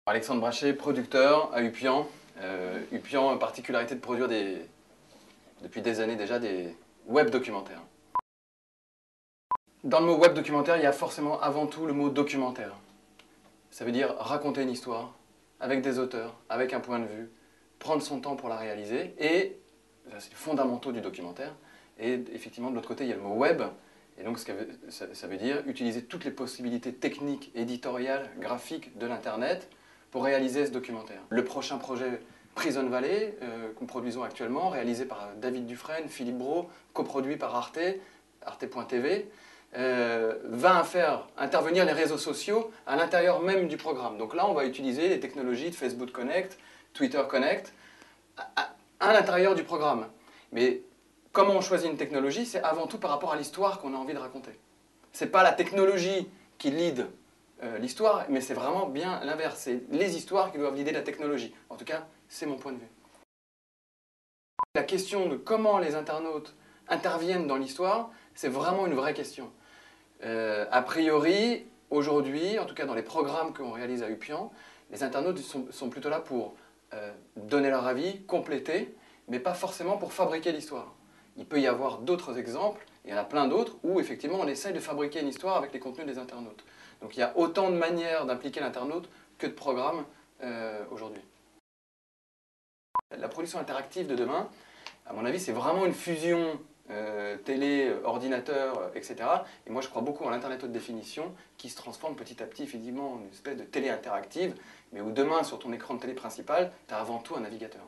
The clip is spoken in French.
Alexandre Brachet, producteur à Upian. Upian, particularité de produire depuis des années déjà des web documentaires. Dans le mot web documentaire, il y a forcément avant tout le mot documentaire. Ça veut dire raconter une histoire avec des auteurs, avec un point de vue, prendre son temps pour la réaliser et, c'est les fondamentaux du documentaire. Et effectivement, de l'autre côté, il y a le mot web. Et donc, ça veut dire utiliser toutes les possibilités techniques, éditoriales, graphiques de l'Internet pour réaliser ce documentaire. Le prochain projet Prison Valley, que nous produisons actuellement, réalisé par David Dufresne, Philippe Brault, coproduit par Arte, arte.tv, va faire intervenir les réseaux sociaux à l'intérieur même du programme. Donc là, on va utiliser les technologies de Facebook Connect, Twitter Connect, à l'intérieur du programme. Mais comment on choisit une technologie, c'est avant tout par rapport à l'histoire qu'on a envie de raconter. Ce n'est pas la technologie qui lead l'histoire, mais c'est vraiment bien l'inverse. C'est les histoires qui doivent leader la technologie. En tout cas, c'est mon point de vue. La question de comment les internautes interviennent dans l'histoire, c'est vraiment une vraie question. A priori, aujourd'hui, en tout cas dans les programmes qu'on réalise à Upian, les internautes sont plutôt là pour donner leur avis, compléter, mais pas forcément pour fabriquer l'histoire. Il peut y avoir d'autres exemples, il y en a plein d'autres, où effectivement on essaye de fabriquer une histoire avec les contenus des internautes. Donc il y a autant de manières d'impliquer l'internaute que de programmes aujourd'hui. La production interactive de demain, à mon avis, c'est vraiment une fusion télé, ordinateur, etc. Et moi, je crois beaucoup à l'Internet haute définition qui se transforme petit à petit, effectivement, en une espèce de télé interactive, mais où demain, sur ton écran de télé principal, tu as avant tout un navigateur.